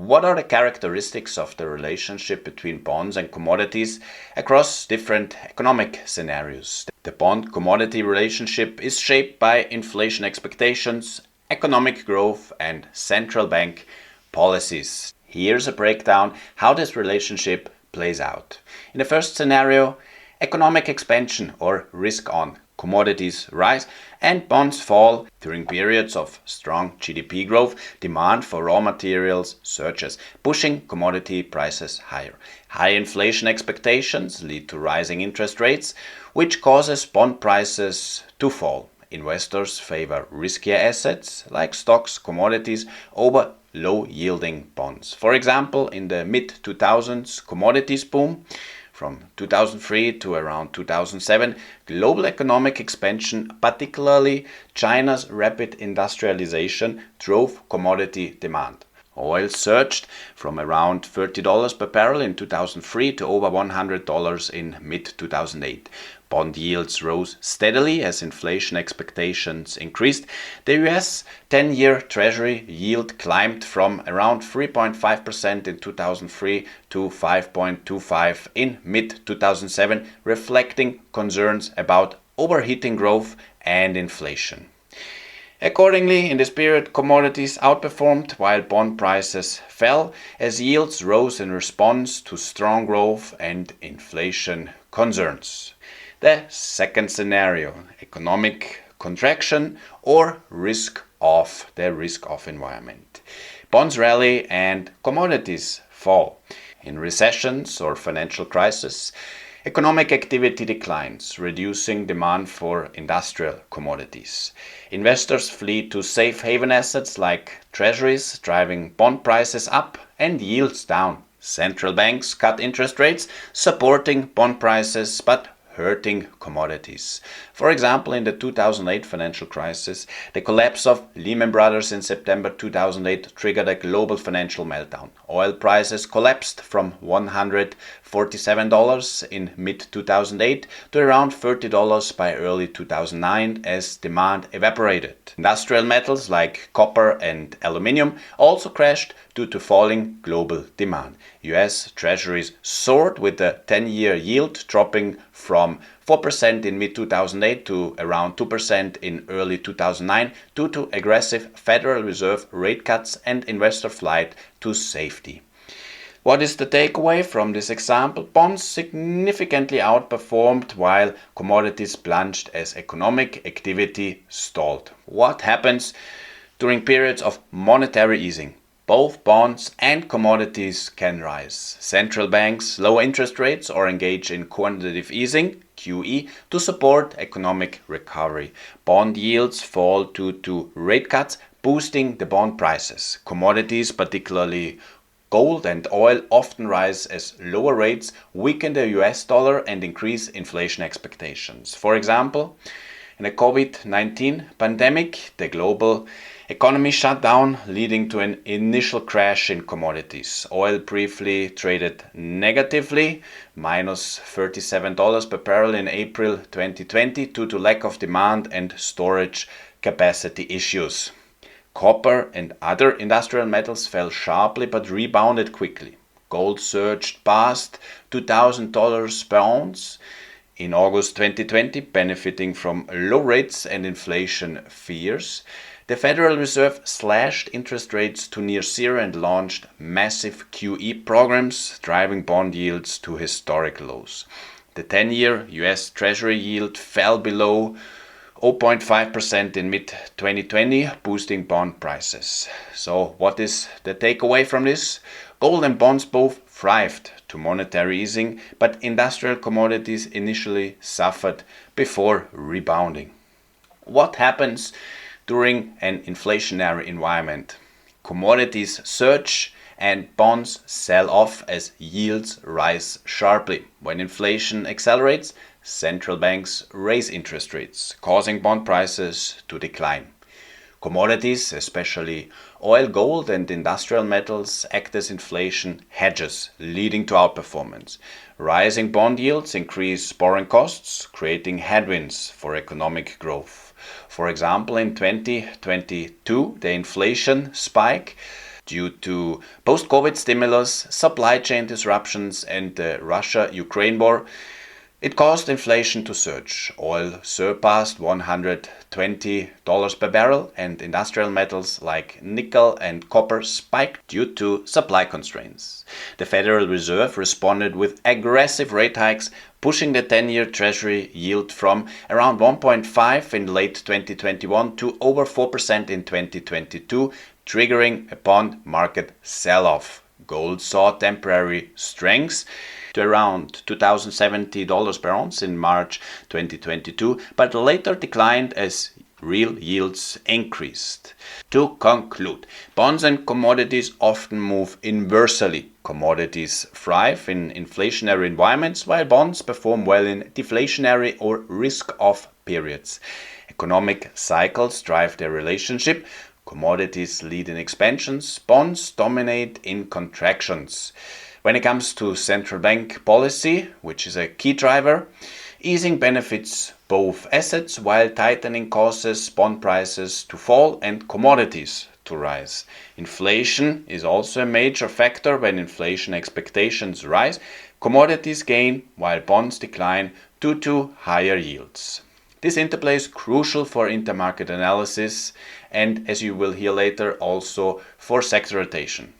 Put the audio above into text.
What are the characteristics of the relationship between bonds and commodities across different economic scenarios? The bond-commodity relationship is shaped by inflation expectations, economic growth, and central bank policies. Here's a breakdown how this relationship plays out. In the first scenario, economic expansion or risk on. Commodities rise and bonds fall. During periods of strong GDP growth, demand for raw materials surges, pushing commodity prices higher. High inflation expectations lead to rising interest rates, which causes bond prices to fall. Investors favor riskier assets like stocks, commodities over low-yielding bonds. For example, in the mid-2000s commodities boom, from 2003 to around 2007, global economic expansion, particularly China's rapid industrialization, drove commodity demand. Oil surged from around $30 per barrel in 2003 to over $100 in mid-2008. Bond yields rose steadily as inflation expectations increased. The US 10-year Treasury yield climbed from around 3.5% in 2003 to 5.25% in mid-2007, reflecting concerns about overheating growth and inflation. Accordingly, in this period, commodities outperformed while bond prices fell as yields rose in response to strong growth and inflation concerns. The second scenario, economic contraction or risk off environment. Bonds rally and commodities fall. In recessions or financial crisis, economic activity declines, reducing demand for industrial commodities. Investors flee to safe haven assets like treasuries, driving bond prices up and yields down. Central banks cut interest rates, supporting bond prices but hurting commodities. For example, in the 2008 financial crisis, the collapse of Lehman Brothers in September 2008 triggered a global financial meltdown. Oil prices collapsed from $147 in mid-2008 to around $30 by early 2009 as demand evaporated. Industrial metals like copper and aluminium also crashed due to falling global demand. US Treasuries soared with the 10-year yield dropping from 4% in mid-2008 to around 2% in early 2009 due to aggressive Federal Reserve rate cuts and investor flight to safety. What is the takeaway from this example? Bonds significantly outperformed while commodities plunged as economic activity stalled. What happens during periods of monetary easing? Both bonds and commodities can rise. Central banks lower interest rates or engage in quantitative easing, QE, to support economic recovery. Bond yields fall due to rate cuts, boosting the bond prices. Commodities, particularly gold and oil, often rise as lower rates weaken the US dollar and increase inflation expectations. For example, in the COVID-19 pandemic, the global economy shut down, leading to an initial crash in commodities. Oil briefly traded negatively, minus $37 per barrel in April 2020 due to lack of demand and storage capacity issues. Copper and other industrial metals fell sharply but rebounded quickly. Gold surged past $2,000 per ounce in August 2020, benefiting from low rates and inflation fears. The Federal Reserve slashed interest rates to near zero and launched massive QE programs, driving bond yields to historic lows. The 10-year US Treasury yield fell below 0.5% in mid-2020, boosting bond prices. So what is the takeaway from this? Gold and bonds both thrived to monetary easing, but industrial commodities initially suffered before rebounding. What happens during an inflationary environment? Commodities surge and bonds sell off as yields rise sharply. When inflation accelerates, central banks raise interest rates, causing bond prices to decline. Commodities, especially oil, gold, and industrial metals, act as inflation hedges, leading to outperformance. Rising bond yields increase borrowing costs, creating headwinds for economic growth. For example, in 2022, the inflation spike Due to post-COVID stimulus, supply chain disruptions, and the Russia-Ukraine war, it caused inflation to surge. Oil surpassed $120 per barrel, and industrial metals like nickel and copper spiked due to supply constraints. The Federal Reserve responded with aggressive rate hikes, pushing the 10-year Treasury yield from around 1.5 in late 2021 to over 4% in 2022, triggering a bond market sell-off. Gold saw temporary strength to around $2,070 per ounce in March 2022, but later declined as real yields increased. To conclude, bonds and commodities often move inversely. Commodities thrive in inflationary environments, while bonds perform well in deflationary or risk-off periods. Economic cycles drive their relationship. Commodities lead in expansions, bonds dominate in contractions. When it comes to central bank policy, which is a key driver, easing benefits both assets while tightening causes bond prices to fall and commodities to rise. Inflation is also a major factor. When inflation expectations rise, commodities gain while bonds decline due to higher yields. This interplay is crucial for intermarket analysis and, as you will hear later, also for sector rotation.